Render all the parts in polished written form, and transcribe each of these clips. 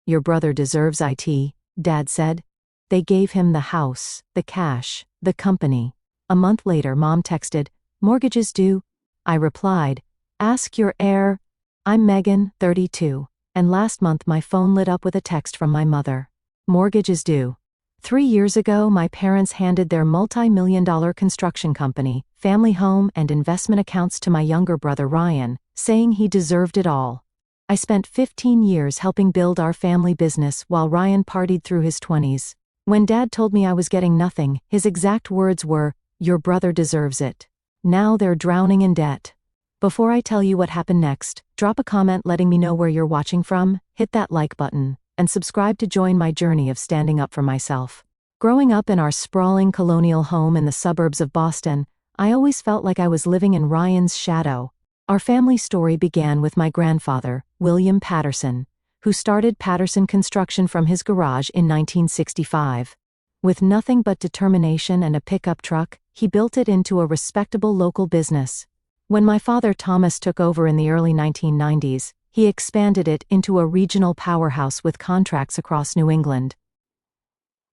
"Your brother deserves it," Dad said. They gave him the house, the cash, the company. A month later, Mom texted, "Mortgage is due." I replied, "Ask your heir." I'm Megan, 32, and last month my phone lit up with a text from my mother. "Mortgage is due." 3 years ago, my parents handed their multi-million-dollar construction company, family home, and investment accounts to my younger brother Ryan, saying he deserved it all. I spent 15 years helping build our family business while Ryan partied through his 20s. When Dad told me I was getting nothing, his exact words were, "Your brother deserves it." Now they're drowning in debt. Before I tell you what happened next, drop a comment letting me know where you're watching from, hit that like button, and subscribe to join my journey of standing up for myself. Growing up in our sprawling colonial home in the suburbs of Boston, I always felt like I was living in Ryan's shadow. Our family story began with my grandfather, William Patterson, who started Patterson Construction from his garage in 1965. With nothing but determination and a pickup truck, he built it into a respectable local business. When my father Thomas took over in the early 1990s, he expanded it into a regional powerhouse with contracts across New England.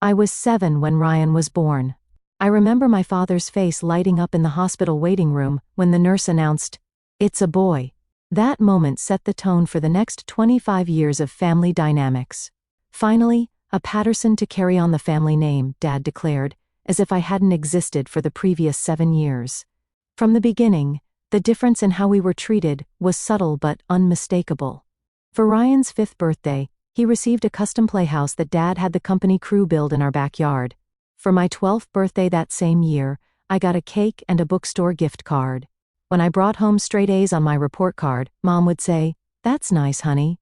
I was 7 when Ryan was born. I remember my father's face lighting up in the hospital waiting room when the nurse announced, "It's a boy." That moment set the tone for the next 25 years of family dynamics. "Finally, a Patterson to carry on the family name," Dad declared, as if I hadn't existed for the previous 7 years. From the beginning, the difference in how we were treated was subtle but unmistakable. For Ryan's 5th birthday, he received a custom playhouse that Dad had the company crew build in our backyard. For my 12th birthday that same year, I got a cake and a bookstore gift card. When I brought home straight A's on my report card, Mom would say, "That's nice, honey,"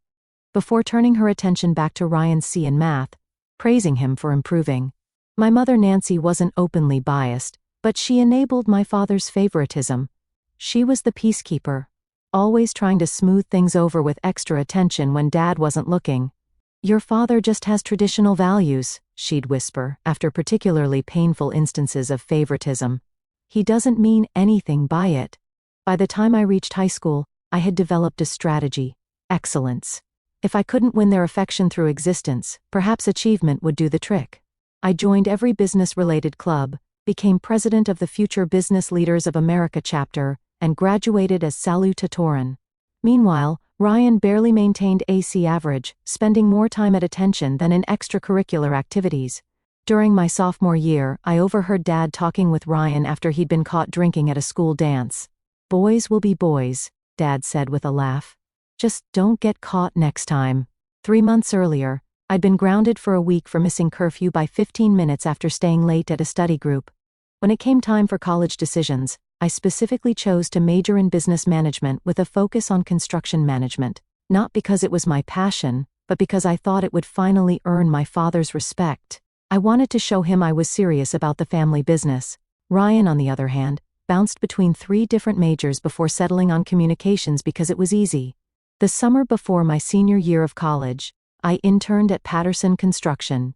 before turning her attention back to Ryan's C in math, praising him for improving. My mother Nancy wasn't openly biased, but she enabled my father's favoritism. She was the peacekeeper, always trying to smooth things over with extra attention when Dad wasn't looking. "Your father just has traditional values," she'd whisper after particularly painful instances of favoritism. "He doesn't mean anything by it." By the time I reached high school, I had developed a strategy: excellence. If I couldn't win their affection through existence, perhaps achievement would do the trick. I joined every business-related club, became president of the Future Business Leaders of America chapter, and graduated as salutatorian. Meanwhile, Ryan barely maintained AC average, spending more time at attention than in extracurricular activities. During my sophomore year, I overheard Dad talking with Ryan after he'd been caught drinking at a school dance. "Boys will be boys," Dad said with a laugh. "Just don't get caught next time." 3 months earlier, I'd been grounded for a week for missing curfew by 15 minutes after staying late at a study group. When it came time for college decisions, I specifically chose to major in business management with a focus on construction management, not because it was my passion, but because I thought it would finally earn my father's respect. I wanted to show him I was serious about the family business. Ryan, on the other hand, bounced between 3 different majors before settling on communications because it was easy. The summer before my senior year of college, I interned at Patterson Construction.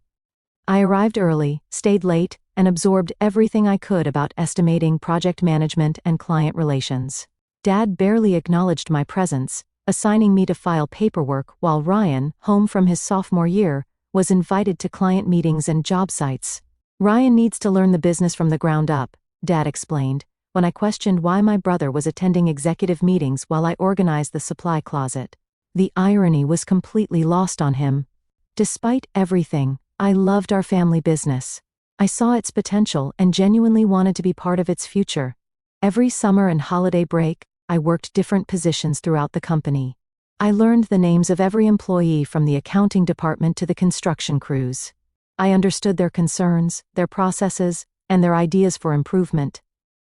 I arrived early, stayed late, and absorbed everything I could about estimating, project management, and client relations. Dad barely acknowledged my presence, assigning me to file paperwork while Ryan, home from his sophomore year, was invited to client meetings and job sites. "Ryan needs to learn the business from the ground up," Dad explained, when I questioned why my brother was attending executive meetings while I organized the supply closet. The irony was completely lost on him. Despite everything, I loved our family business. I saw its potential and genuinely wanted to be part of its future. Every summer and holiday break, I worked different positions throughout the company. I learned the names of every employee from the accounting department to the construction crews. I understood their concerns, their processes, and their ideas for improvement.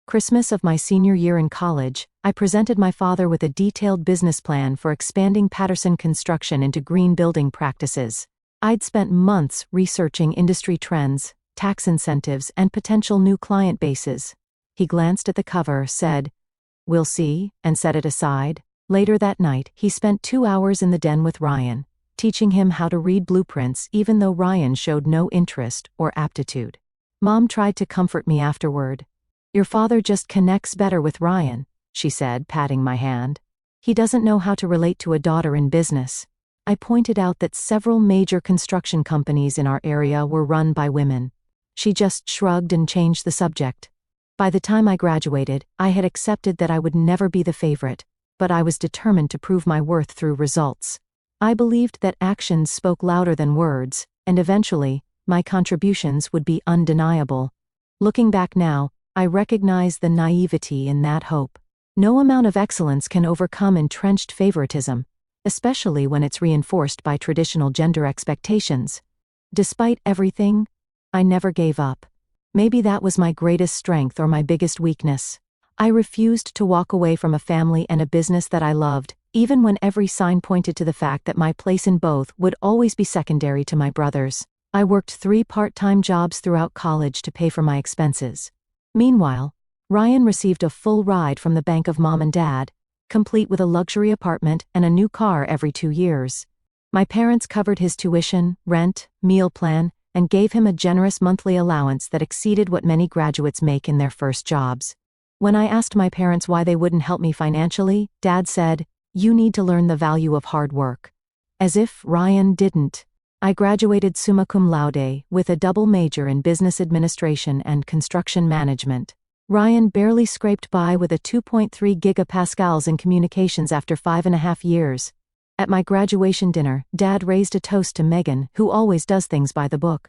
Christmas of my senior year in college, I presented my father with a detailed business plan for expanding Patterson Construction into green building practices. I'd spent months researching industry trends, tax incentives, and potential new client bases. He glanced at the cover, said, "We'll see," and set it aside. Later that night, he spent 2 hours in the den with Ryan, teaching him how to read blueprints even though Ryan showed no interest or aptitude. Mom tried to comfort me afterward. "Your father just connects better with Ryan," she said, patting my hand. "He doesn't know how to relate to a daughter in business." I pointed out that several major construction companies in our area were run by women. She just shrugged and changed the subject. By the time I graduated, I had accepted that I would never be the favorite, but I was determined to prove my worth through results. I believed that actions spoke louder than words, and eventually, my contributions would be undeniable. Looking back now, I recognize the naivety in that hope. No amount of excellence can overcome entrenched favoritism, especially when it's reinforced by traditional gender expectations. Despite everything, I never gave up. Maybe that was my greatest strength or my biggest weakness. I refused to walk away from a family and a business that I loved, even when every sign pointed to the fact that my place in both would always be secondary to my brother's. I worked 3 part-time jobs throughout college to pay for my expenses. Meanwhile, Ryan received a full ride from the bank of mom and dad, complete with a luxury apartment and a new car every 2 years. My parents covered his tuition, rent, meal plan, and gave him a generous monthly allowance that exceeded what many graduates make in their first jobs. When I asked my parents why they wouldn't help me financially, Dad said, "You need to learn the value of hard work." As if Ryan didn't. I graduated summa cum laude with a double major in business administration and construction management. Ryan barely scraped by with a 2.3 gigapascals in communications after 5.5 years. At my graduation dinner, Dad raised a toast to Megan, who always does things by the book.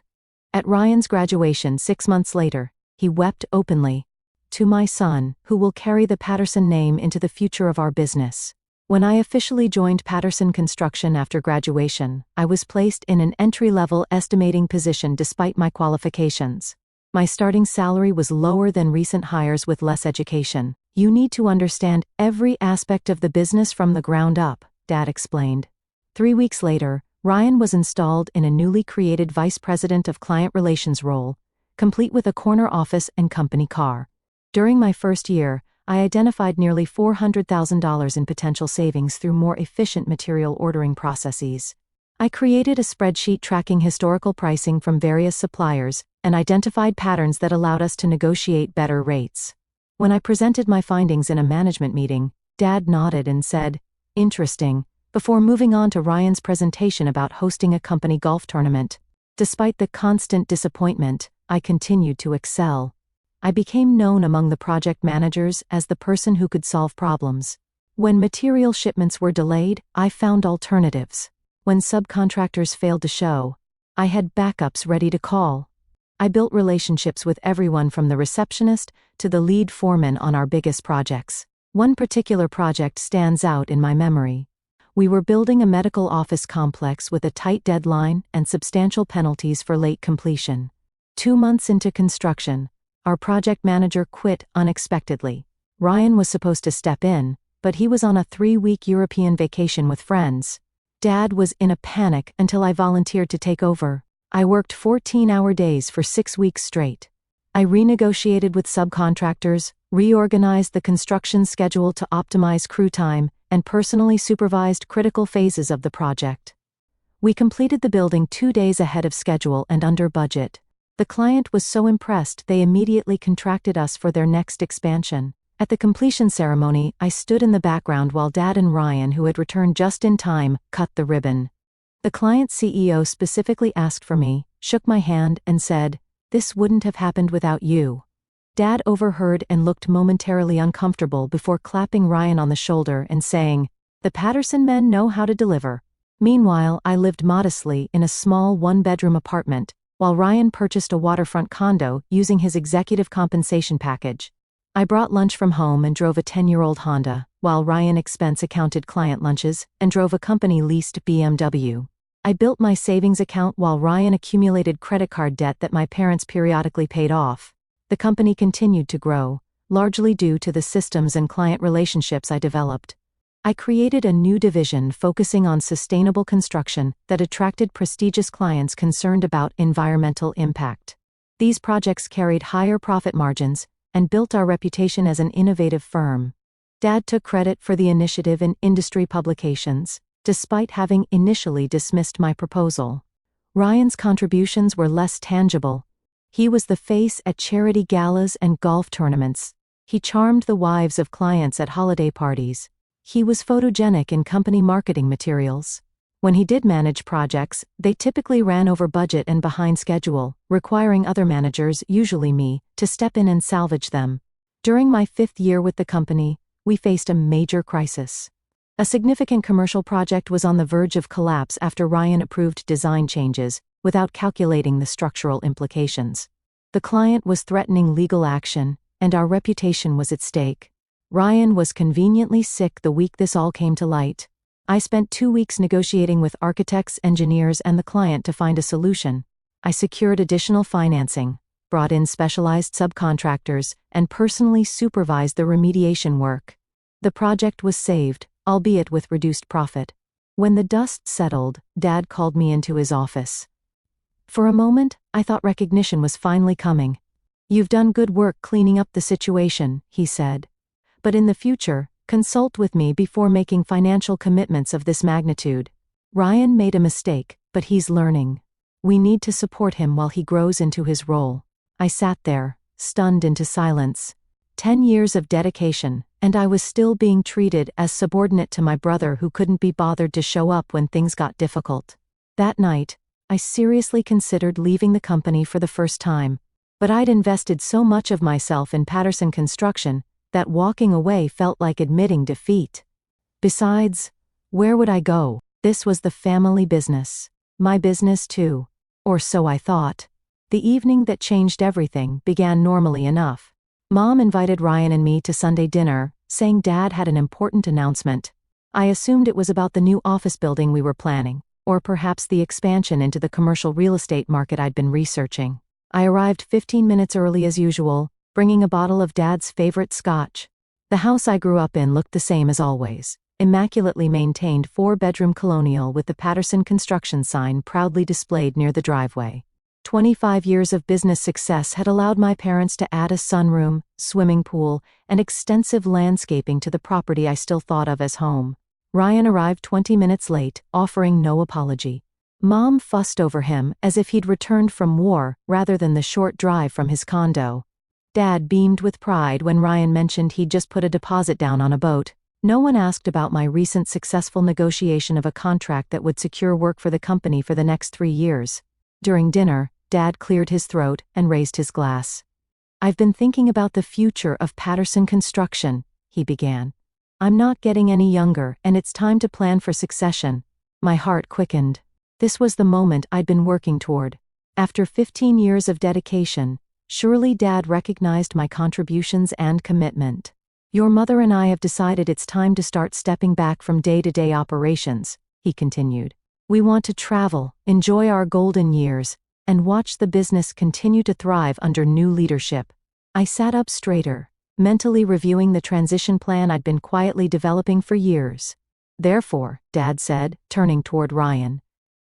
At Ryan's graduation 6 months later, he wept openly. "To my son, who will carry the Patterson name into the future of our business." When I officially joined Patterson Construction after graduation, I was placed in an entry-level estimating position despite my qualifications. My starting salary was lower than recent hires with less education. "You need to understand every aspect of the business from the ground up," Dad explained. 3 weeks later, Ryan was installed in a newly created Vice President of Client Relations role, complete with a corner office and company car. During my first year, I identified nearly $400,000 in potential savings through more efficient material ordering processes. I created a spreadsheet tracking historical pricing from various suppliers and identified patterns that allowed us to negotiate better rates. When I presented my findings in a management meeting, Dad nodded and said, "Interesting," before moving on to Ryan's presentation about hosting a company golf tournament. Despite the constant disappointment, I continued to excel. I became known among the project managers as the person who could solve problems. When material shipments were delayed, I found alternatives. When subcontractors failed to show, I had backups ready to call. I built relationships with everyone from the receptionist to the lead foreman on our biggest projects. One particular project stands out in my memory. We were building a medical office complex with a tight deadline and substantial penalties for late completion. 2 months into construction, our project manager quit unexpectedly. Ryan was supposed to step in, but he was on a 3-week European vacation with friends. Dad was in a panic until I volunteered to take over. I worked 14-hour days for 6 weeks straight. I renegotiated with subcontractors, reorganized the construction schedule to optimize crew time, and personally supervised critical phases of the project. We completed the building 2 days ahead of schedule and under budget. The client was so impressed they immediately contracted us for their next expansion. At the completion ceremony, I stood in the background while Dad and Ryan, who had returned just in time, cut the ribbon. The client's CEO specifically asked for me, shook my hand, and said, "This wouldn't have happened without you." Dad overheard and looked momentarily uncomfortable before clapping Ryan on the shoulder and saying, "The Patterson men know how to deliver." Meanwhile, I lived modestly in a small 1-bedroom apartment, while Ryan purchased a waterfront condo using his executive compensation package. I brought lunch from home and drove a 10-year-old Honda, while Ryan expense-accounted client lunches and drove a company-leased BMW. I built my savings account while Ryan accumulated credit card debt that my parents periodically paid off. The company continued to grow, largely due to the systems and client relationships I developed. I created a new division focusing on sustainable construction that attracted prestigious clients concerned about environmental impact. These projects carried higher profit margins and built our reputation as an innovative firm. Dad took credit for the initiative in industry publications, despite having initially dismissed my proposal. Ryan's contributions were less tangible. He was the face at charity galas and golf tournaments. He charmed the wives of clients at holiday parties. He was photogenic in company marketing materials. When he did manage projects, they typically ran over budget and behind schedule, requiring other managers, usually me, to step in and salvage them. During my 5th year with the company, we faced a major crisis. A significant commercial project was on the verge of collapse after Ryan approved design changes, without calculating the structural implications. The client was threatening legal action, and our reputation was at stake. Ryan was conveniently sick the week this all came to light. I spent 2 weeks negotiating with architects, engineers, and the client to find a solution. I secured additional financing, brought in specialized subcontractors, and personally supervised the remediation work. The project was saved, albeit with reduced profit. When the dust settled, Dad called me into his office. For a moment, I thought recognition was finally coming. "You've done good work cleaning up the situation," he said. "But in the future, consult with me before making financial commitments of this magnitude. Ryan made a mistake, but he's learning. We need to support him while he grows into his role." I sat there, stunned into silence. 10 years of dedication, and I was still being treated as subordinate to my brother who couldn't be bothered to show up when things got difficult. That night, I seriously considered leaving the company for the first time. But I'd invested so much of myself in Patterson Construction that walking away felt like admitting defeat. Besides, where would I go? This was the family business. My business too. Or so I thought. The evening that changed everything began normally enough. Mom invited Ryan and me to Sunday dinner, saying Dad had an important announcement. I assumed it was about the new office building we were planning, or perhaps the expansion into the commercial real estate market I'd been researching. I arrived 15 minutes early as usual, bringing a bottle of Dad's favorite scotch. The house I grew up in looked the same as always, immaculately maintained 4-bedroom colonial with the Patterson Construction sign proudly displayed near the driveway. 25 years of business success had allowed my parents to add a sunroom, swimming pool, and extensive landscaping to the property I still thought of as home. Ryan arrived 20 minutes late, offering no apology. Mom fussed over him as if he'd returned from war rather than the short drive from his condo. Dad beamed with pride when Ryan mentioned he'd just put a deposit down on a boat. No one asked about my recent successful negotiation of a contract that would secure work for the company for the next 3 years. During dinner, Dad cleared his throat and raised his glass. "I've been thinking about the future of Patterson Construction," he began. "I'm not getting any younger, and it's time to plan for succession." My heart quickened. This was the moment I'd been working toward. After 15 years of dedication, surely Dad recognized my contributions and commitment. "Your mother and I have decided it's time to start stepping back from day-to-day operations," he continued. "We want to travel, enjoy our golden years, and watch the business continue to thrive under new leadership." I sat up straighter, mentally reviewing the transition plan I'd been quietly developing for years. "Therefore," Dad said, turning toward Ryan,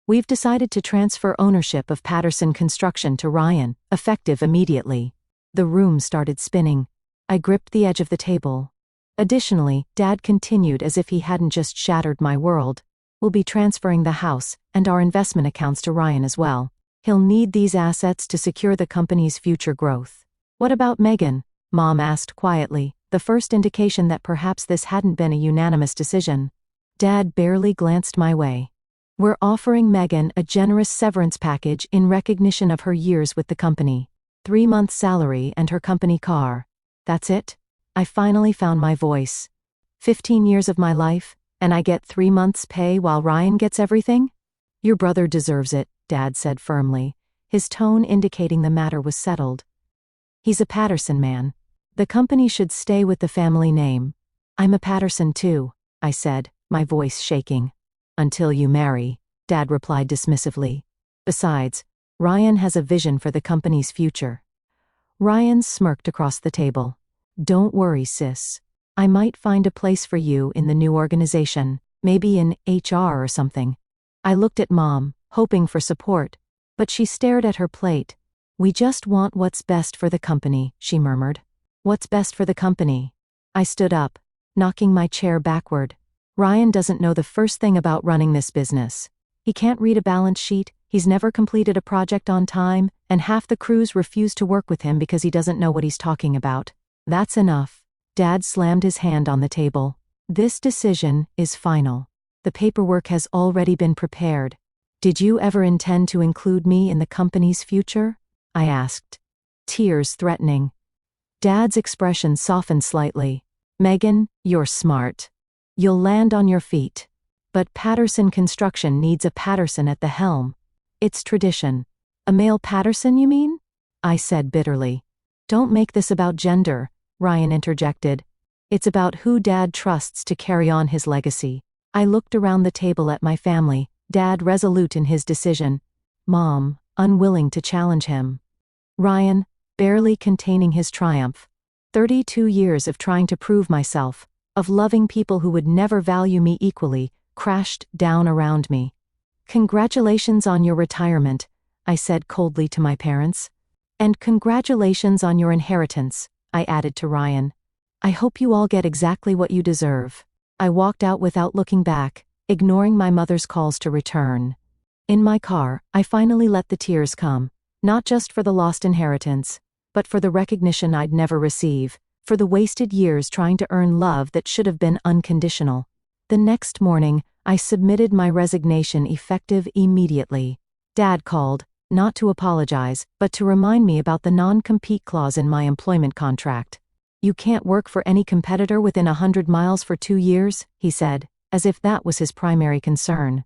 "we've decided to transfer ownership of Patterson Construction to Ryan, effective immediately." The room started spinning. I gripped the edge of the table. "Additionally," Dad continued as if he hadn't just shattered my world, "we'll be transferring the house and our investment accounts to Ryan as well. He'll need these assets to secure the company's future growth." "What about Megan?" Mom asked quietly, the first indication that perhaps this hadn't been a unanimous decision. Dad barely glanced my way. "We're offering Megan a generous severance package in recognition of her years with the company. 3 months' salary and her company car. That's it." I finally found my voice. 15 years of my life, and I get 3 months' pay while Ryan gets everything? "Your brother deserves it," Dad said firmly, his tone indicating the matter was settled. "He's a Patterson man. The company should stay with the family name." "I'm a Patterson too," I said, my voice shaking. "Until you marry," Dad replied dismissively. "Besides, Ryan has a vision for the company's future." Ryan smirked across the table. "Don't worry, sis. I might find a place for you in the new organization, maybe in HR or something." I looked at Mom, hoping for support, but she stared at her plate. "We just want what's best for the company," she murmured. "What's best for the company?" I stood up, knocking my chair backward. "Ryan doesn't know the first thing about running this business. He can't read a balance sheet, he's never completed a project on time, and half the crews refuse to work with him because he doesn't know what he's talking about. That's enough." Dad slammed his hand on the table. "This decision is final. The paperwork has already been prepared. Did you ever intend to include me in the company's future? I asked, tears threatening. Dad's expression softened slightly. Megan, you're smart. You'll land on your feet. But Patterson Construction needs a Patterson at the helm. It's tradition. A male Patterson, you mean? I said bitterly. Don't make this about gender, Ryan interjected. It's about who Dad trusts to carry on his legacy. I looked around the table at my family, Dad resolute in his decision, Mom, unwilling to challenge him. Ryan, barely containing his triumph. 32 years of trying to prove myself, of loving people who would never value me equally, crashed down around me. Congratulations on your retirement, I said coldly to my parents. And congratulations on your inheritance, I added to Ryan. I hope you all get exactly what you deserve. I walked out without looking back, ignoring my mother's calls to return. In my car, I finally let the tears come, not just for the lost inheritance, but for the recognition I'd never receive, for the wasted years trying to earn love that should have been unconditional. The next morning, I submitted my resignation effective immediately. Dad called, not to apologize, but to remind me about the non-compete clause in my employment contract. You can't work for any competitor within 100 miles for 2 years, he said, as if that was his primary concern.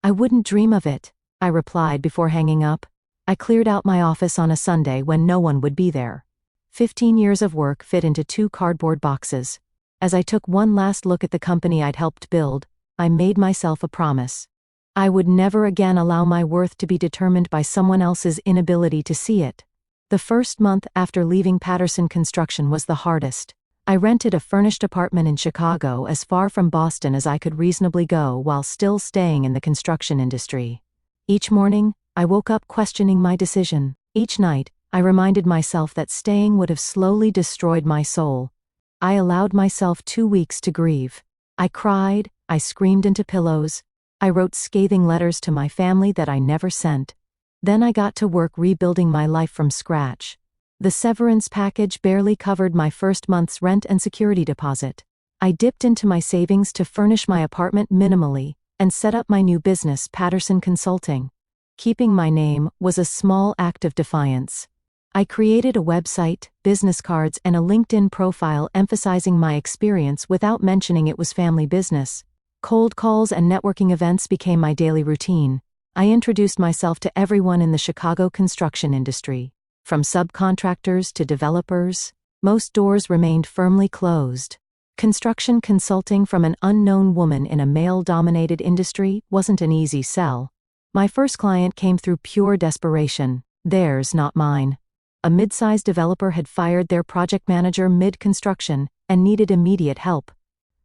I wouldn't dream of it, I replied before hanging up. I cleared out my office on a Sunday when no one would be there. 15 years of work fit into 2 cardboard boxes. As I took one last look at the company I'd helped build, I made myself a promise. I would never again allow my worth to be determined by someone else's inability to see it. The first month after leaving Patterson Construction was the hardest. I rented a furnished apartment in Chicago as far from Boston as I could reasonably go while still staying in the construction industry. Each morning, I woke up questioning my decision. Each night, I reminded myself that staying would have slowly destroyed my soul. I allowed myself 2 weeks to grieve. I cried, I screamed into pillows, I wrote scathing letters to my family that I never sent. Then I got to work rebuilding my life from scratch. The severance package barely covered my first month's rent and security deposit. I dipped into my savings to furnish my apartment minimally and set up my new business, Patterson Consulting. Keeping my name was a small act of defiance. I created a website, business cards, and a LinkedIn profile emphasizing my experience without mentioning it was family business. Cold calls and networking events became my daily routine. I introduced myself to everyone in the Chicago construction industry. From subcontractors to developers, most doors remained firmly closed. Construction consulting from an unknown woman in a male-dominated industry wasn't an easy sell. My first client came through pure desperation, theirs, not mine. A mid-sized developer had fired their project manager mid-construction and needed immediate help.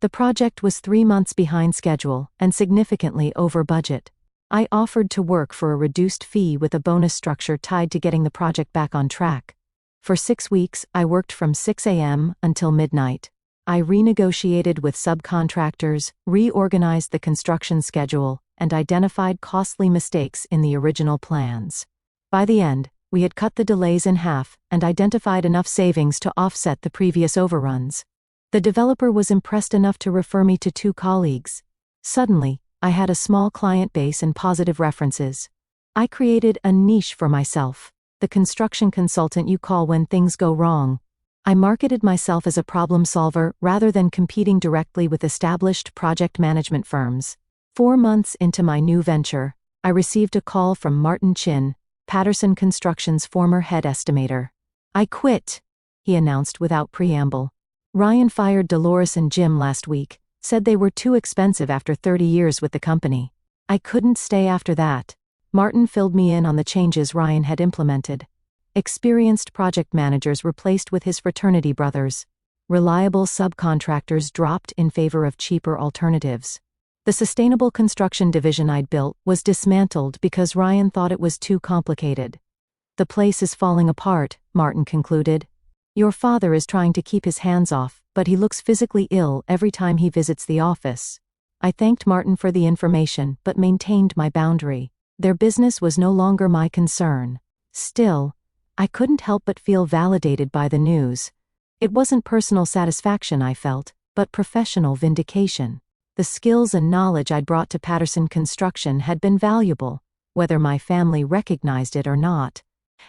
The project was 3 months behind schedule and significantly over budget. I offered to work for a reduced fee with a bonus structure tied to getting the project back on track. For 6 weeks, I worked from 6 a.m. until midnight. I renegotiated with subcontractors, reorganized the construction schedule, and identified costly mistakes in the original plans. By the end, we had cut the delays in half and identified enough savings to offset the previous overruns. The developer was impressed enough to refer me to 2 colleagues. Suddenly, I had a small client base and positive references. I created a niche for myself, the construction consultant you call when things go wrong. I marketed myself as a problem solver rather than competing directly with established project management firms. 4 months into my new venture, I received a call from Martin Chin, Patterson Construction's former head estimator. I quit, he announced without preamble. Ryan fired Dolores and Jim last week, said they were too expensive after 30 years with the company. I couldn't stay after that. Martin filled me in on the changes Ryan had implemented. Experienced project managers replaced with his fraternity brothers. Reliable subcontractors dropped in favor of cheaper alternatives. The sustainable construction division I'd built was dismantled because Ryan thought it was too complicated. The place is falling apart, Martin concluded. Your father is trying to keep his hands off, but he looks physically ill every time he visits the office. I thanked Martin for the information but maintained my boundary. Their business was no longer my concern. Still, I couldn't help but feel validated by the news. It wasn't personal satisfaction I felt, but professional vindication. The skills and knowledge I'd brought to Patterson Construction had been valuable, whether my family recognized it or not.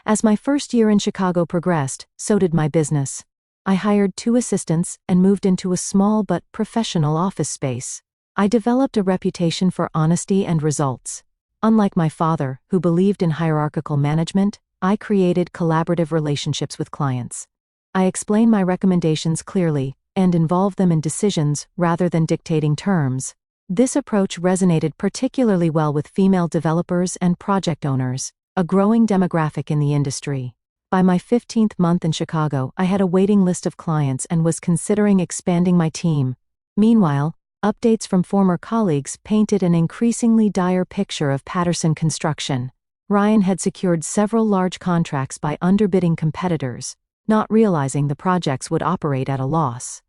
As my first year in Chicago progressed, so did my business. I hired 2 assistants and moved into a small but professional office space. I developed a reputation for honesty and results. Unlike my father, who believed in hierarchical management, I created collaborative relationships with clients. I explained my recommendations clearly and involved them in decisions rather than dictating terms. This approach resonated particularly well with female developers and project owners, a growing demographic in the industry. By my 15th month in Chicago, I had a waiting list of clients and was considering expanding my team. Meanwhile, updates from former colleagues painted an increasingly dire picture of Patterson Construction. Ryan had secured several large contracts by underbidding competitors, not realizing the projects would operate at a loss.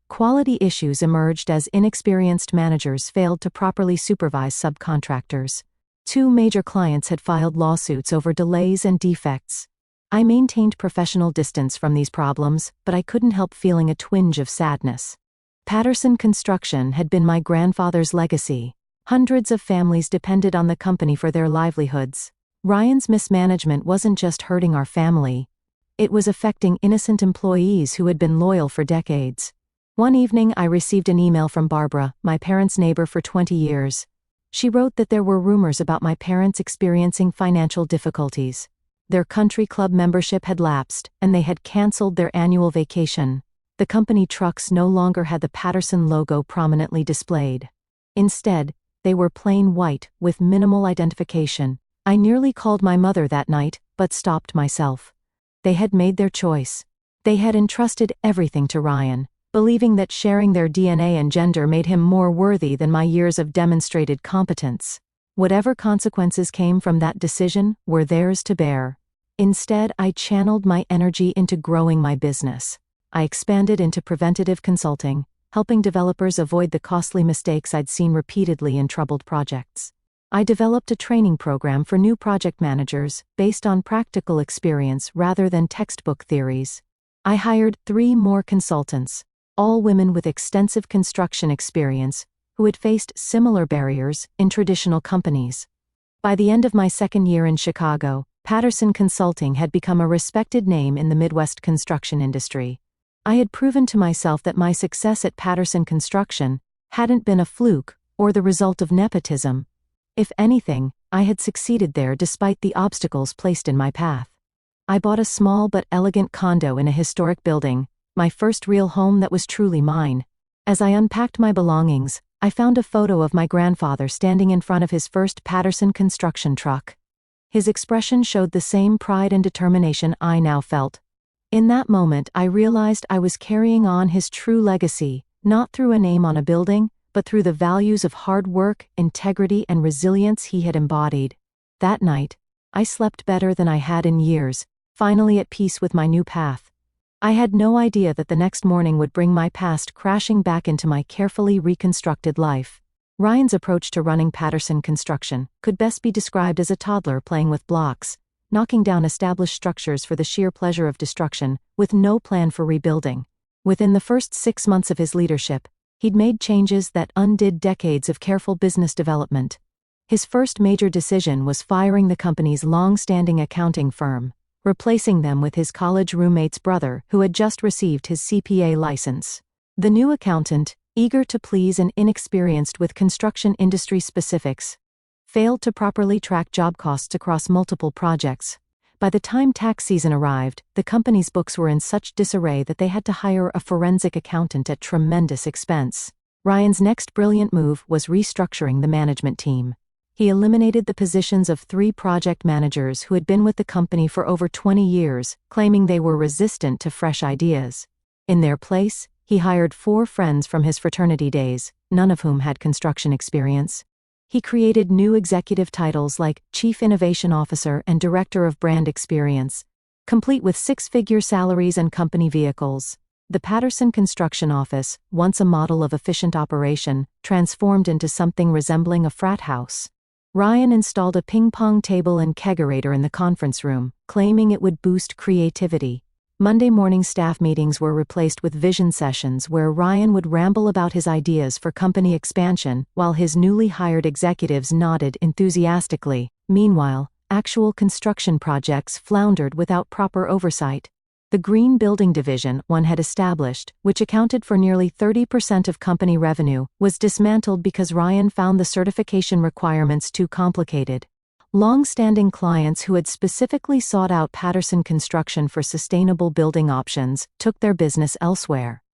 Quality issues emerged as inexperienced managers failed to properly supervise subcontractors. 2 major clients had filed lawsuits over delays and defects. I maintained professional distance from these problems, but I couldn't help feeling a twinge of sadness. Patterson Construction had been my grandfather's legacy. Hundreds of families depended on the company for their livelihoods. Ryan's mismanagement wasn't just hurting our family. It was affecting innocent employees who had been loyal for decades. One evening I received an email from Barbara, my parents' neighbor for 20 years. She wrote that there were rumors about my parents experiencing financial difficulties. Their country club membership had lapsed, and they had canceled their annual vacation. The company trucks no longer had the Patterson logo prominently displayed. Instead, they were plain white, with minimal identification. I nearly called my mother that night, but stopped myself. They had made their choice. They had entrusted everything to Ryan, believing that sharing their DNA and gender made him more worthy than my years of demonstrated competence. Whatever consequences came from that decision were theirs to bear. Instead, I channeled my energy into growing my business. I expanded into preventative consulting, helping developers avoid the costly mistakes I'd seen repeatedly in troubled projects. I developed a training program for new project managers based on practical experience rather than textbook theories. I hired 3 more consultants, all women with extensive construction experience, who had faced similar barriers in traditional companies. By the end of my 2nd year in Chicago, Patterson Consulting had become a respected name in the Midwest construction industry. I had proven to myself that my success at Patterson Construction hadn't been a fluke or the result of nepotism. If anything, I had succeeded there despite the obstacles placed in my path. I bought a small but elegant condo in a historic building, my first real home that was truly mine. As I unpacked my belongings, I found a photo of my grandfather standing in front of his first Patterson Construction truck. His expression showed the same pride and determination I now felt. In that moment, I realized I was carrying on his true legacy, not through a name on a building, but through the values of hard work, integrity, and resilience he had embodied. That night, I slept better than I had in years, finally at peace with my new path. I had no idea that the next morning would bring my past crashing back into my carefully reconstructed life. Ryan's approach to running Patterson Construction could best be described as a toddler playing with blocks, knocking down established structures for the sheer pleasure of destruction, with no plan for rebuilding. Within the first 6 months of his leadership, he'd made changes that undid decades of careful business development. His first major decision was firing the company's long-standing accounting firm, replacing them with his college roommate's brother who had just received his CPA license. The new accountant, eager to please and inexperienced with construction industry specifics, failed to properly track job costs across multiple projects. By the time tax season arrived, the company's books were in such disarray that they had to hire a forensic accountant at tremendous expense. Ryan's next brilliant move was restructuring the management team. He eliminated the positions of 3 project managers who had been with the company for over 20 years, claiming they were resistant to fresh ideas. In their place, he hired 4 friends from his fraternity days, none of whom had construction experience. He created new executive titles like Chief Innovation Officer and Director of Brand Experience, complete with 6-figure salaries and company vehicles. The Patterson Construction Office, once a model of efficient operation, transformed into something resembling a frat house. Ryan installed a ping-pong table and kegerator in the conference room, claiming it would boost creativity. Monday morning staff meetings were replaced with vision sessions where Ryan would ramble about his ideas for company expansion while his newly hired executives nodded enthusiastically. Meanwhile, actual construction projects floundered without proper oversight. The Green Building Division one had established, which accounted for nearly 30% of company revenue, was dismantled because Ryan found the certification requirements too complicated. Long-standing clients who had specifically sought out Patterson Construction for sustainable building options took their business elsewhere.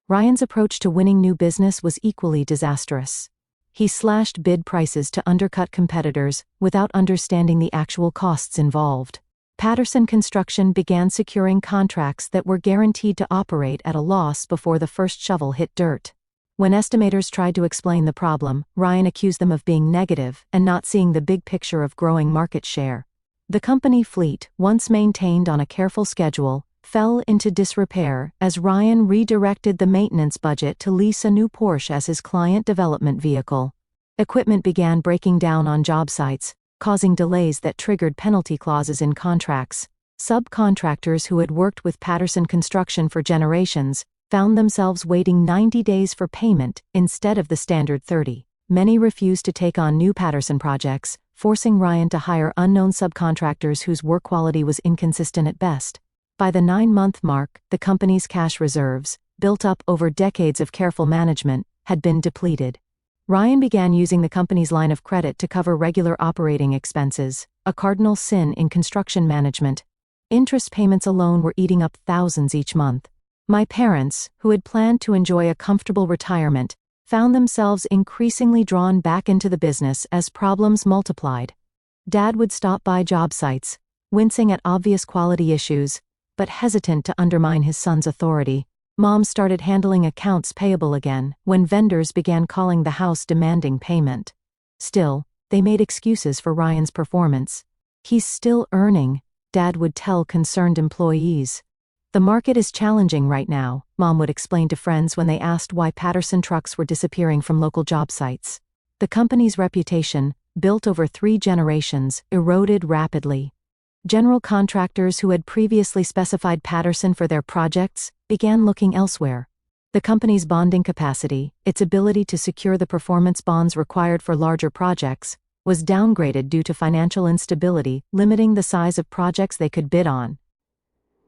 Ryan's approach to winning new business was equally disastrous. He slashed bid prices to undercut competitors without understanding the actual costs involved. Patterson Construction began securing contracts that were guaranteed to operate at a loss before the first shovel hit dirt. When estimators tried to explain the problem, Ryan accused them of being negative and not seeing the big picture of growing market share. The company fleet, once maintained on a careful schedule, fell into disrepair as Ryan redirected the maintenance budget to lease a new Porsche as his client development vehicle. Equipment began breaking down on job sites, causing delays that triggered penalty clauses in contracts. Subcontractors who had worked with Patterson Construction for generations found themselves waiting 90 days for payment instead of the standard 30. Many refused to take on new Patterson projects, forcing Ryan to hire unknown subcontractors whose work quality was inconsistent at best. By the 9-month mark, the company's cash reserves, built up over decades of careful management, had been depleted. Ryan began using the company's line of credit to cover regular operating expenses, a cardinal sin in construction management. Interest payments alone were eating up thousands each month. My parents, who had planned to enjoy a comfortable retirement, found themselves increasingly drawn back into the business as problems multiplied. Dad would stop by job sites, wincing at obvious quality issues, but hesitant to undermine his son's authority. Mom started handling accounts payable again when vendors began calling the house demanding payment. Still, they made excuses for Ryan's performance. "He's still earning," Dad would tell concerned employees. "The market is challenging right now," Mom would explain to friends when they asked why Patterson trucks were disappearing from local job sites. The company's reputation, built over 3 generations, eroded rapidly. General contractors who had previously specified Patterson for their projects began looking elsewhere. The company's bonding capacity, its ability to secure the performance bonds required for larger projects, was downgraded due to financial instability, limiting the size of projects they could bid on.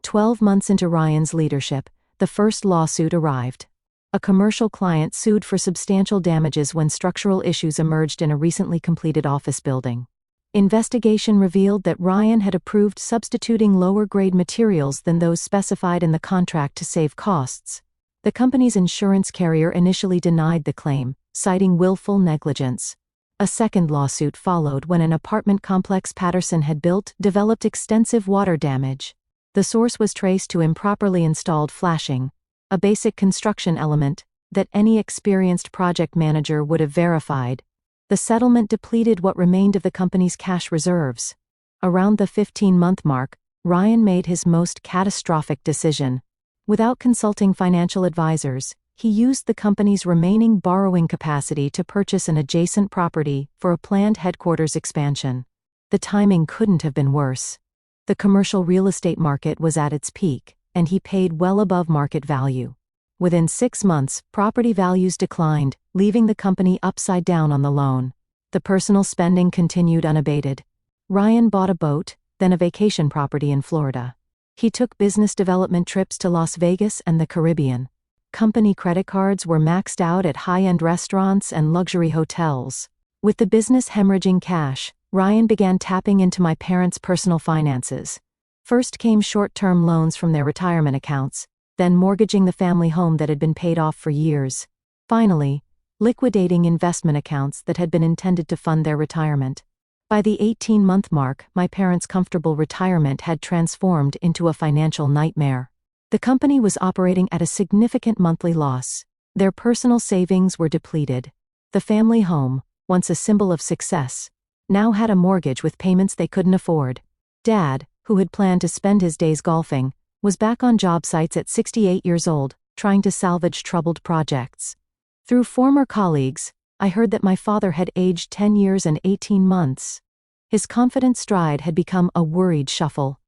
12 months into Ryan's leadership, the first lawsuit arrived. A commercial client sued for substantial damages when structural issues emerged in a recently completed office building. Investigation revealed that Ryan had approved substituting lower-grade materials than those specified in the contract to save costs. The company's insurance carrier initially denied the claim, citing willful negligence. A second lawsuit followed when an apartment complex Patterson had built developed extensive water damage. The source was traced to improperly installed flashing, a basic construction element that any experienced project manager would have verified. The settlement depleted what remained of the company's cash reserves. Around the 15-month mark, Ryan made his most catastrophic decision. Without consulting financial advisors, he used the company's remaining borrowing capacity to purchase an adjacent property for a planned headquarters expansion. The timing couldn't have been worse. The commercial real estate market was at its peak, and he paid well above market value. Within 6 months, property values declined, leaving the company upside down on the loan. The personal spending continued unabated. Ryan bought a boat, then a vacation property in Florida. He took business development trips to Las Vegas and the Caribbean. Company credit cards were maxed out at high-end restaurants and luxury hotels. With the business hemorrhaging cash, Ryan began tapping into my parents' personal finances. First came short-term loans from their retirement accounts, then mortgaging the family home that had been paid off for years. Finally, liquidating investment accounts that had been intended to fund their retirement. By the 18-month mark, my parents' comfortable retirement had transformed into a financial nightmare. The company was operating at a significant monthly loss. Their personal savings were depleted. The family home, once a symbol of success, now had a mortgage with payments they couldn't afford. Dad, who had planned to spend his days golfing, was back on job sites at 68 years old, trying to salvage troubled projects. Through former colleagues, I heard that my father had aged 10 years and 18 months. His confident stride had become a worried shuffle.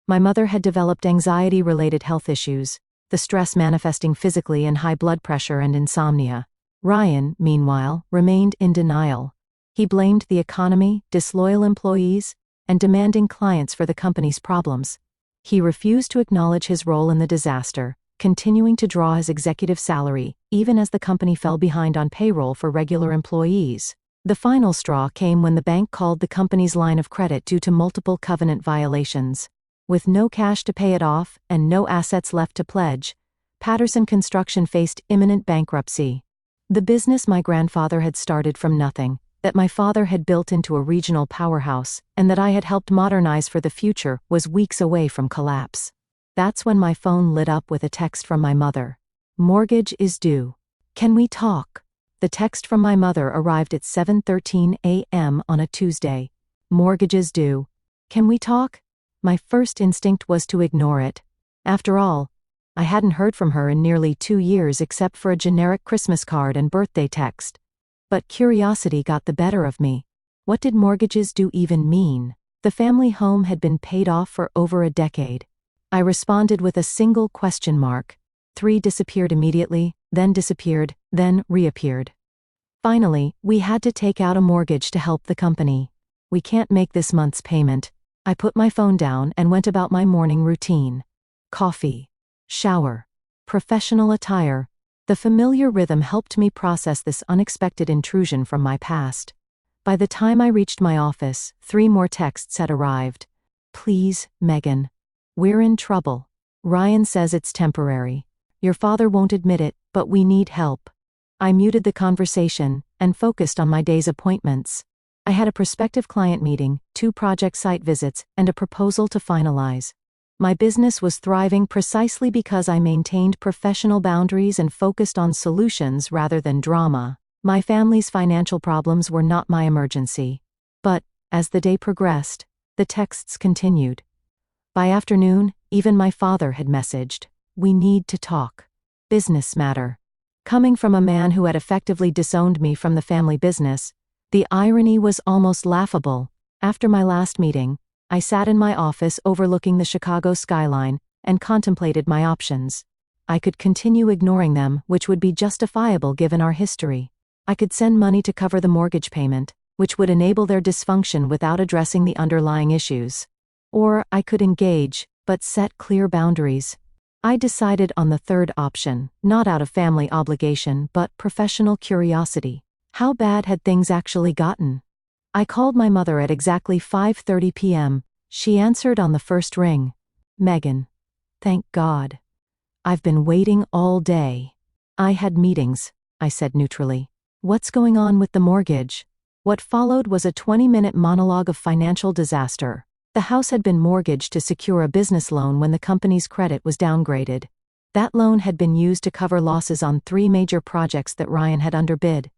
My mother had developed anxiety-related health issues, the stress manifesting physically in high blood pressure and insomnia. Ryan, meanwhile, remained in denial. He blamed the economy, disloyal employees, and demanding clients for the company's problems. He refused to acknowledge his role in the disaster, continuing to draw his executive salary, even as the company fell behind on payroll for regular employees. The final straw came when the bank called the company's line of credit due to multiple covenant violations. With no cash to pay it off and no assets left to pledge, Patterson Construction faced imminent bankruptcy. The business my grandfather had started from nothing, that my father had built into a regional powerhouse, and that I had helped modernize for the future, was weeks away from collapse. That's when my phone lit up with a text from my mother. "Mortgage is due. Can we talk?" The text from my mother arrived at 7:13 a.m. on a Tuesday. "Mortgage is due. Can we talk?" My first instinct was to ignore it. After all, I hadn't heard from her in nearly 2 years except for a generic Christmas card and birthday text. But curiosity got the better of me. What did mortgages due even mean? The family home had been paid off for over a decade. I responded with a single question mark. 3 disappeared immediately, then disappeared, then reappeared. Finally, we had to take out a mortgage to help the company. "We can't make this month's payment." I put my phone down and went about my morning routine. Coffee, shower, professional attire. The familiar rhythm helped me process this unexpected intrusion from my past. By the time I reached my office, 3 more texts had arrived. "Please, Megan. We're in trouble. Ryan says it's temporary. Your father won't admit it, but we need help." I muted the conversation and focused on my day's appointments. I had a prospective client meeting, 2 project site visits, and a proposal to finalize. My business was thriving precisely because I maintained professional boundaries and focused on solutions rather than drama. My family's financial problems were not my emergency. But, as the day progressed, the texts continued. By afternoon, even my father had messaged, "We need to talk. Business matter." Coming from a man who had effectively disowned me from the family business, the irony was almost laughable. After my last meeting, I sat in my office overlooking the Chicago skyline and contemplated my options. I could continue ignoring them, which would be justifiable given our history. I could send money to cover the mortgage payment, which would enable their dysfunction without addressing the underlying issues. Or I could engage, but set clear boundaries. I decided on the third option, not out of family obligation but professional curiosity. How bad had things actually gotten? I called my mother at exactly 5:30 p.m. She answered on the first ring. "Megan. Thank God. I've been waiting all day." "I had meetings," I said neutrally. "What's going on with the mortgage?" What followed was a 20-minute monologue of financial disaster. The house had been mortgaged to secure a business loan when the company's credit was downgraded. That loan had been used to cover losses on 3 major projects that Ryan had underbid.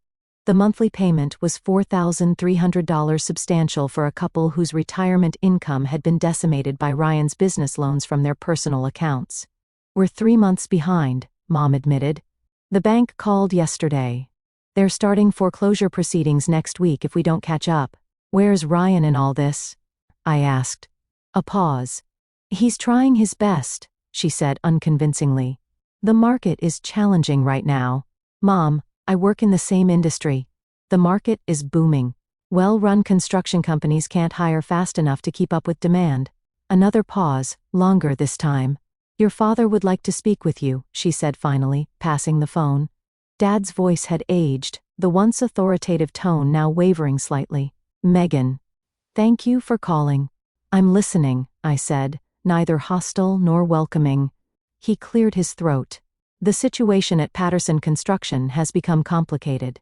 The monthly payment was $4,300, substantial for a couple whose retirement income had been decimated by Ryan's business loans from their personal accounts. "We're 3 months behind," Mom admitted. "The bank called yesterday. They're starting foreclosure proceedings next week if we don't catch up." "Where's Ryan in all this?" I asked. A pause. "He's trying his best," she said unconvincingly. "The market is challenging right now. Mom, I work in the same industry. The market is booming. Well-run construction companies can't hire fast enough to keep up with demand." Another pause, longer this time. "Your father would like to speak with you," she said finally, passing the phone. Dad's voice had aged, the once authoritative tone now wavering slightly. "Megan. Thank you for calling." "I'm listening," I said, neither hostile nor welcoming. He cleared his throat. "The situation at Patterson Construction has become complicated.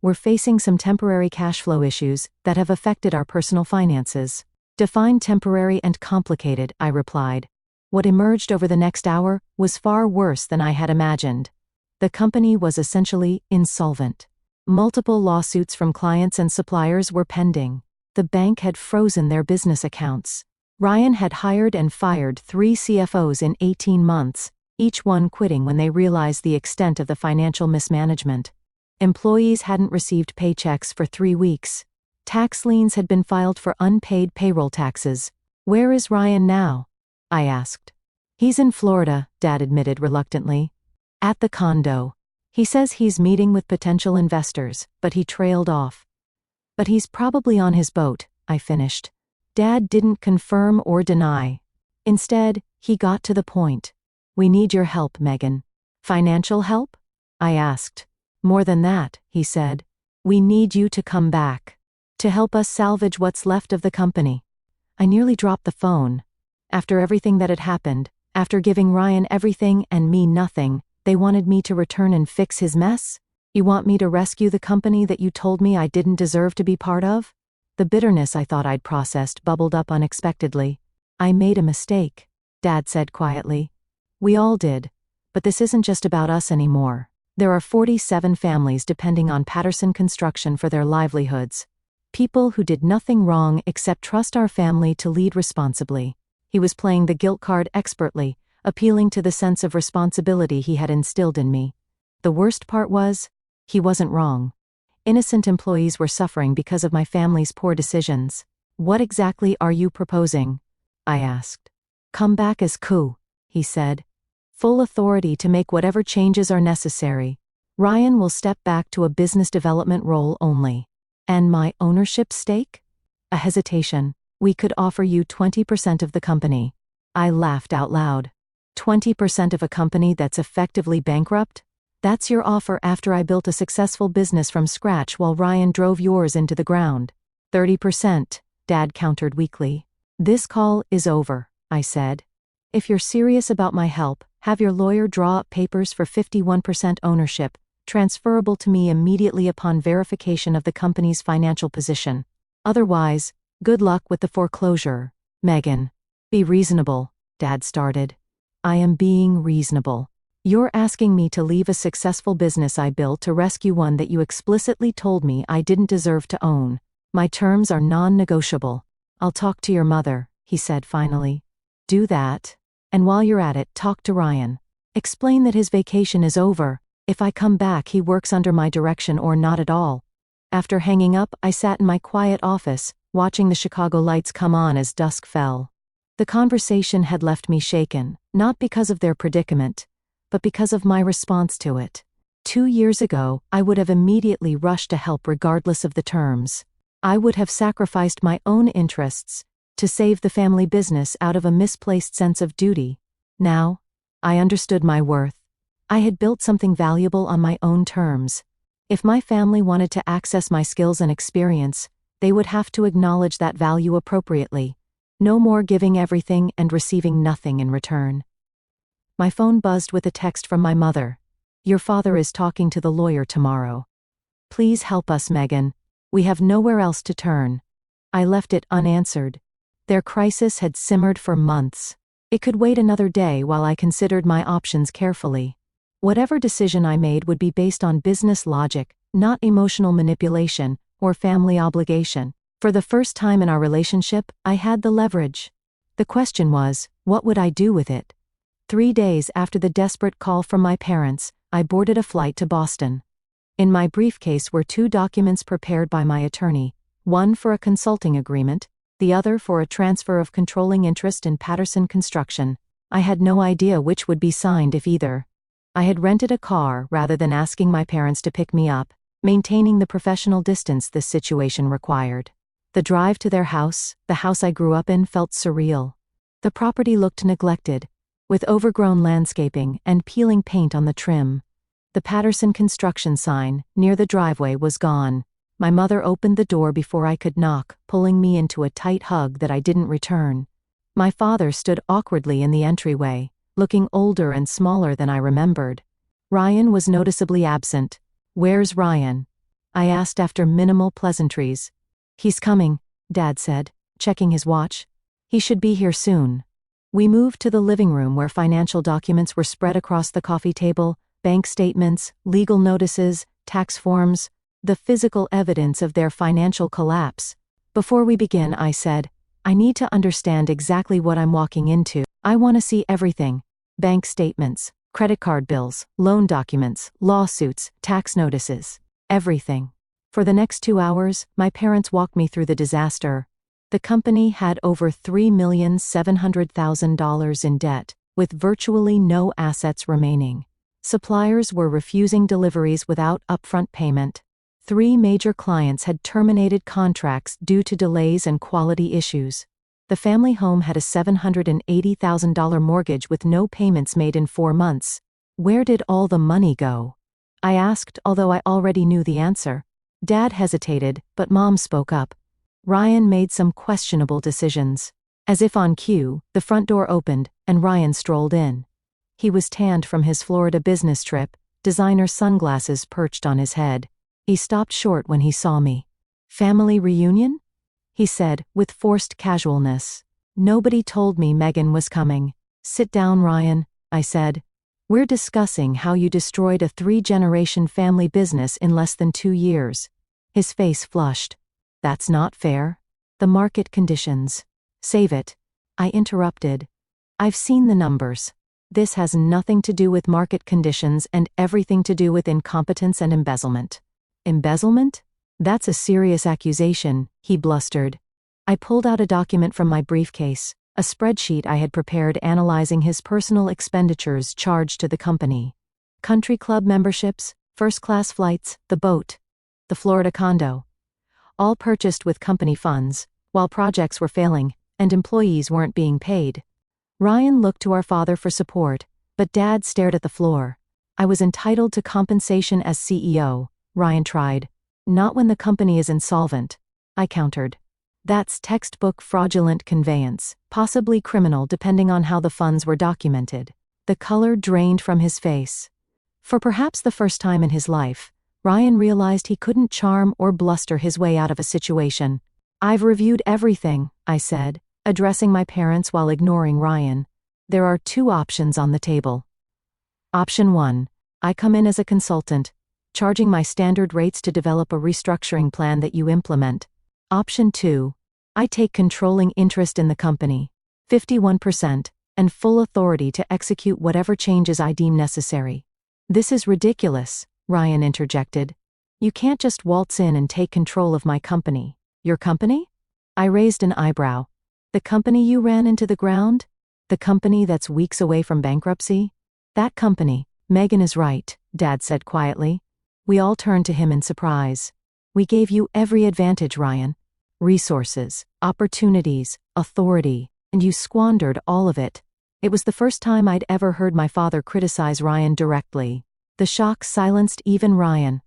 We're facing some temporary cash flow issues that have affected our personal finances." "Define temporary and complicated," I replied. What emerged over the next hour was far worse than I had imagined. The company was essentially insolvent. Multiple lawsuits from clients and suppliers were pending. The bank had frozen their business accounts. Ryan had hired and fired 3 CFOs in 18 months, each one quitting when they realized the extent of the financial mismanagement. Employees hadn't received paychecks for 3 weeks. Tax liens had been filed for unpaid payroll taxes. Where is Ryan now? I asked. He's in Florida, Dad admitted reluctantly. At the condo. He says he's meeting with potential investors, but he trailed off. But he's probably on his boat, I finished. Dad didn't confirm or deny. Instead, he got to the point. We need your help, Megan. Financial help? I asked. More than that, he said. We need you to come back. To help us salvage what's left of the company. I nearly dropped the phone. After everything that had happened, after giving Ryan everything and me nothing, they wanted me to return and fix his mess? You want me to rescue the company that you told me I didn't deserve to be part of? The bitterness I thought I'd processed bubbled up unexpectedly. I made a mistake, Dad said quietly. We all did. But this isn't just about us anymore. There are 47 families depending on Patterson Construction for their livelihoods. People who did nothing wrong except trust our family to lead responsibly. He was playing the guilt card expertly, appealing to the sense of responsibility he had instilled in me. The worst part was, he wasn't wrong. Innocent employees were suffering because of my family's poor decisions. What exactly are you proposing? I asked. Come back as coup, he said. Full authority to make whatever changes are necessary. Ryan will step back to a business development role only. And my ownership stake? A hesitation. We could offer you 20% of the company. I laughed out loud. 20% of a company that's effectively bankrupt? That's your offer after I built a successful business from scratch while Ryan drove yours into the ground. 30%, Dad countered weakly. This call is over, I said. If you're serious about my help, have your lawyer draw up papers for 51% ownership, transferable to me immediately upon verification of the company's financial position. Otherwise, good luck with the foreclosure. Megan. Be reasonable, Dad started. I am being reasonable. You're asking me to leave a successful business I built to rescue one that you explicitly told me I didn't deserve to own. My terms are non-negotiable. I'll talk to your mother, he said finally. Do that. And while you're at it, talk to Ryan. Explain that his vacation is over. If I come back, he works under my direction or not at all. After hanging up, I sat in my quiet office, watching the Chicago lights come on as dusk fell. The conversation had left me shaken, not because of their predicament, but because of my response to it. 2 years ago, I would have immediately rushed to help regardless of the terms. I would have sacrificed my own interests to save the family business out of a misplaced sense of duty. Now, I understood my worth. I had built something valuable on my own terms. If my family wanted to access my skills and experience, they would have to acknowledge that value appropriately. No more giving everything and receiving nothing in return. My phone buzzed with a text from my mother. Your father is talking to the lawyer tomorrow. Please help us, Megan. We have nowhere else to turn. I left it unanswered. Their crisis had simmered for months. It could wait another day while I considered my options carefully. Whatever decision I made would be based on business logic, not emotional manipulation or family obligation. For the first time in our relationship, I had the leverage. The question was, what would I do with it? 3 days after the desperate call from my parents, I boarded a flight to Boston. In my briefcase were 2 documents prepared by my attorney, one for a consulting agreement, the other for a transfer of controlling interest in Patterson Construction. I had no idea which would be signed if either. I had rented a car rather than asking my parents to pick me up, maintaining the professional distance this situation required. The drive to their house, the house I grew up in, felt surreal. The property looked neglected, with overgrown landscaping and peeling paint on the trim. The Patterson Construction sign, near the driveway, was gone. My mother opened the door before I could knock, pulling me into a tight hug that I didn't return. My father stood awkwardly in the entryway, looking older and smaller than I remembered. Ryan was noticeably absent. Where's Ryan? I asked after minimal pleasantries. He's coming, Dad said, checking his watch. He should be here soon. We moved to the living room where financial documents were spread across the coffee table, bank statements, legal notices, tax forms, the physical evidence of their financial collapse. Before we begin, I said, I need to understand exactly what I'm walking into. I want to see everything. Bank statements, credit card bills, loan documents, lawsuits, tax notices. Everything. For the next 2 hours, my parents walked me through the disaster. The company had over $3,700,000 in debt, with virtually no assets remaining. Suppliers were refusing deliveries without upfront payment. 3 major clients had terminated contracts due to delays and quality issues. The family home had a $780,000 mortgage with no payments made in 4 months. Where did all the money go? I asked, although I already knew the answer. Dad hesitated, but Mom spoke up. Ryan made some questionable decisions. As if on cue, the front door opened, and Ryan strolled in. He was tanned from his Florida business trip, designer sunglasses perched on his head. He stopped short when he saw me. "Family reunion?" he said, with forced casualness. "Nobody told me Megan was coming." "Sit down, Ryan," I said. "We're discussing how you destroyed a 3-generation family business in less than 2 years." His face flushed. "That's not fair. The market conditions." "Save it," I interrupted. "I've seen the numbers. This has nothing to do with market conditions and everything to do with incompetence and embezzlement." "Embezzlement? That's a serious accusation," he blustered. I pulled out a document from my briefcase, a spreadsheet I had prepared analyzing his personal expenditures charged to the company. Country club memberships, first-class flights, the boat, the Florida condo. All purchased with company funds, while projects were failing, and employees weren't being paid. Ryan looked to our father for support, but Dad stared at the floor. "I was entitled to compensation as CEO," Ryan tried. "Not when the company is insolvent," I countered. "That's textbook fraudulent conveyance, possibly criminal depending on how the funds were documented." The color drained from his face. For perhaps the first time in his life, Ryan realized he couldn't charm or bluster his way out of a situation. "I've reviewed everything," I said, addressing my parents while ignoring Ryan. "There are 2 options on the table. Option 1, I come in as a consultant, charging my standard rates to develop a restructuring plan that you implement. Option 2, I take controlling interest in the company, 51%, and full authority to execute whatever changes I deem necessary." "This is ridiculous," Ryan interjected. "You can't just waltz in and take control of my company." "Your company?" I raised an eyebrow. "The company you ran into the ground? The company that's weeks away from bankruptcy?" "That company." "Megan is right," Dad said quietly. We all turned to him in surprise. "We gave you every advantage, Ryan. Resources, opportunities, authority, and you squandered all of it." It was the first time I'd ever heard my father criticize Ryan directly. The shock silenced even Ryan.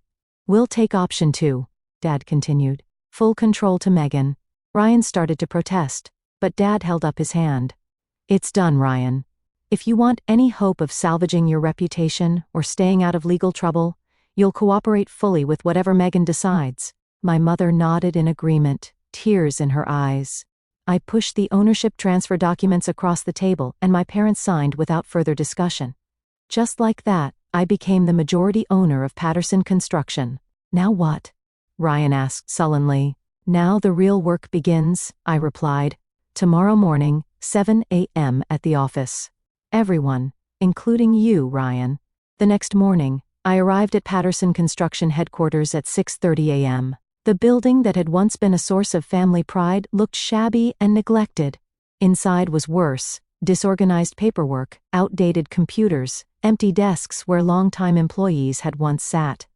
"We'll take option 2, Dad continued. "Full control to Megan." Ryan started to protest, but Dad held up his hand. "It's done, Ryan. If you want any hope of salvaging your reputation or staying out of legal trouble, you'll cooperate fully with whatever Megan decides." My mother nodded in agreement, tears in her eyes. I pushed the ownership transfer documents across the table and my parents signed without further discussion. Just like that, I became the majority owner of Patterson Construction. "Now what?" Ryan asked sullenly. "Now the real work begins," I replied. "Tomorrow morning, 7 a.m. at the office. Everyone, including you, Ryan." The next morning, I arrived at Patterson Construction headquarters at 6:30 a.m. The building that had once been a source of family pride looked shabby and neglected. Inside was worse: disorganized paperwork, outdated computers, empty desks where longtime employees had once sat.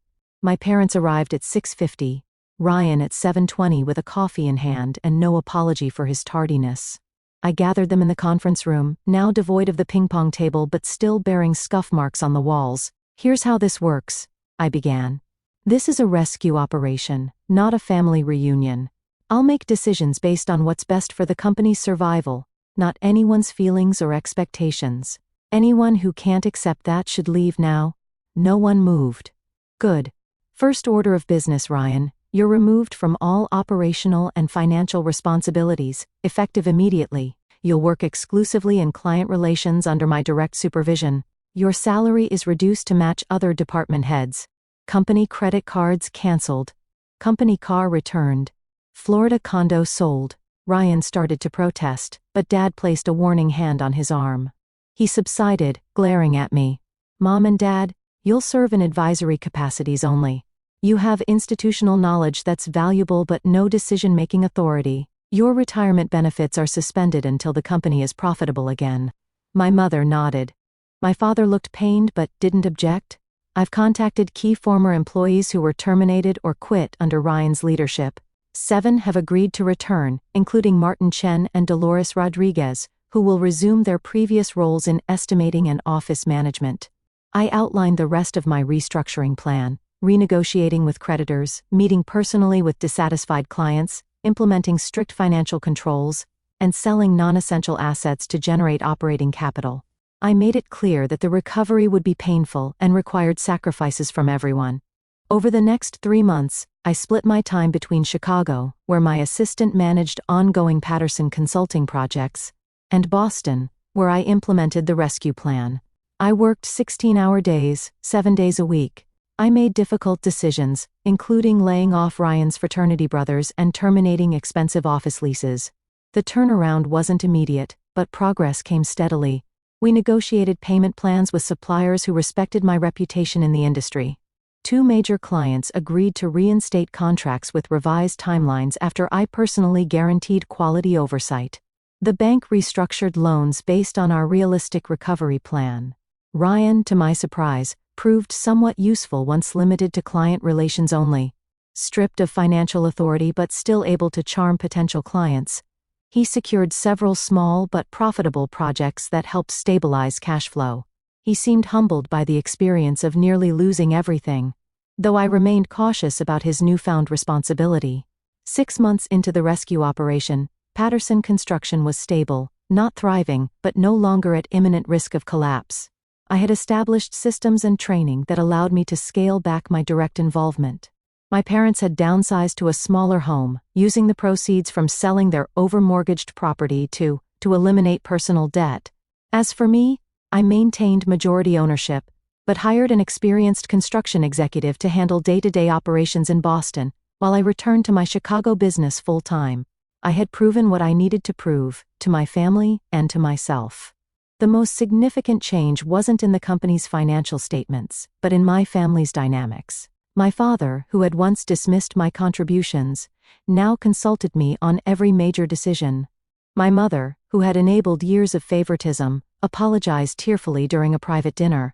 My parents arrived at 6:50, Ryan at 7:20 with a coffee in hand and no apology for his tardiness. I gathered them in the conference room, now devoid of the ping-pong table but still bearing scuff marks on the walls. "Here's how this works," I began. "This is a rescue operation, not a family reunion. I'll make decisions based on what's best for the company's survival, not anyone's feelings or expectations. Anyone who can't accept that should leave now." No one moved. "Good. First order of business, Ryan. You're removed from all operational and financial responsibilities, effective immediately. You'll work exclusively in client relations under my direct supervision. Your salary is reduced to match other department heads. Company credit cards canceled. Company car returned. Florida condo sold." Ryan started to protest, but Dad placed a warning hand on his arm. He subsided, glaring at me. "Mom and Dad, you'll serve in advisory capacities only. You have institutional knowledge that's valuable but no decision-making authority. Your retirement benefits are suspended until the company is profitable again. My mother nodded. My father looked pained but didn't object. I've contacted key former employees who were terminated or quit under Ryan's leadership. 7 have agreed to return, including Martin Chen and Dolores Rodriguez, who will resume their previous roles in estimating and office management. I outlined the rest of my restructuring plan: renegotiating with creditors, meeting personally with dissatisfied clients, implementing strict financial controls, and selling non-essential assets to generate operating capital. I made it clear that the recovery would be painful and required sacrifices from everyone. Over the next 3 months, I split my time between Chicago, where my assistant managed ongoing Patterson consulting projects, and Boston, where I implemented the rescue plan. I worked 16-hour days, 7 days a week. I made difficult decisions, including laying off Ryan's fraternity brothers and terminating expensive office leases. The turnaround wasn't immediate, but progress came steadily. We negotiated payment plans with suppliers who respected my reputation in the industry. 2 major clients agreed to reinstate contracts with revised timelines after I personally guaranteed quality oversight. The bank restructured loans based on our realistic recovery plan. Ryan, to my surprise, proved somewhat useful once limited to client relations only. Stripped of financial authority but still able to charm potential clients, he secured several small but profitable projects that helped stabilize cash flow. He seemed humbled by the experience of nearly losing everything, though I remained cautious about his newfound responsibility. 6 months into the rescue operation, Patterson Construction was stable, not thriving, but no longer at imminent risk of collapse. I had established systems and training that allowed me to scale back my direct involvement. My parents had downsized to a smaller home, using the proceeds from selling their overmortgaged property to eliminate personal debt. As for me, I maintained majority ownership, but hired an experienced construction executive to handle day-to-day operations in Boston, while I returned to my Chicago business full-time. I had proven what I needed to prove, to my family and to myself. The most significant change wasn't in the company's financial statements, but in my family's dynamics. My father, who had once dismissed my contributions, now consulted me on every major decision. My mother, who had enabled years of favoritism, apologized tearfully during a private dinner.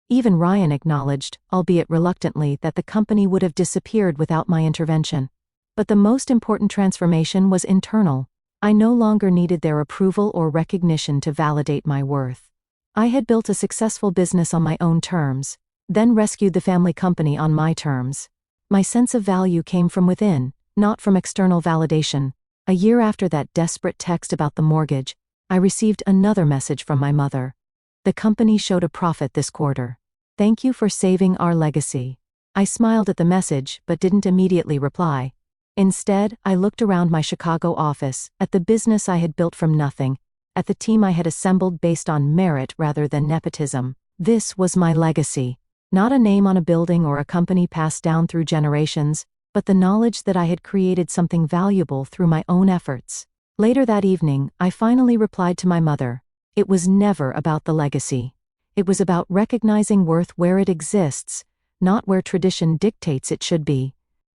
Even Ryan acknowledged, albeit reluctantly, that the company would have disappeared without my intervention. But the most important transformation was internal. I no longer needed their approval or recognition to validate my worth. I had built a successful business on my own terms, then rescued the family company on my terms. My sense of value came from within, not from external validation. A year after that desperate text about the mortgage, I received another message from my mother. The company showed a profit this quarter. Thank you for saving our legacy. I smiled at the message but didn't immediately reply. Instead, I looked around my Chicago office, at the business I had built from nothing, at the team I had assembled based on merit rather than nepotism. This was my legacy. Not a name on a building or a company passed down through generations, but the knowledge that I had created something valuable through my own efforts. Later that evening, I finally replied to my mother. It was never about the legacy. It was about recognizing worth where it exists, not where tradition dictates it should be.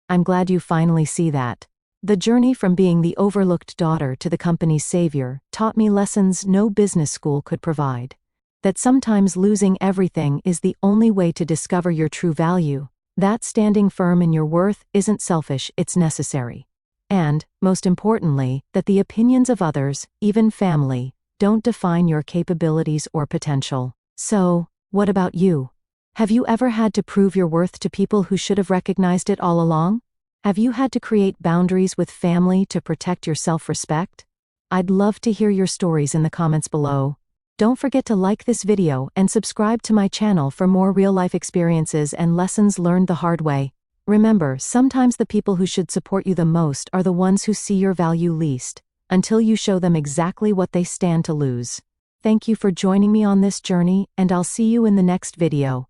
I'm glad you finally see that. The journey from being the overlooked daughter to the company's savior taught me lessons no business school could provide. That sometimes losing everything is the only way to discover your true value. That standing firm in your worth isn't selfish, it's necessary. And, most importantly, that the opinions of others, even family, don't define your capabilities or potential. So, what about you? Have you ever had to prove your worth to people who should have recognized it all along? Have you had to create boundaries with family to protect your self-respect? I'd love to hear your stories in the comments below. Don't forget to like this video and subscribe to my channel for more real-life experiences and lessons learned the hard way. Remember, sometimes the people who should support you the most are the ones who see your value least, until you show them exactly what they stand to lose. Thank you for joining me on this journey, and I'll see you in the next video.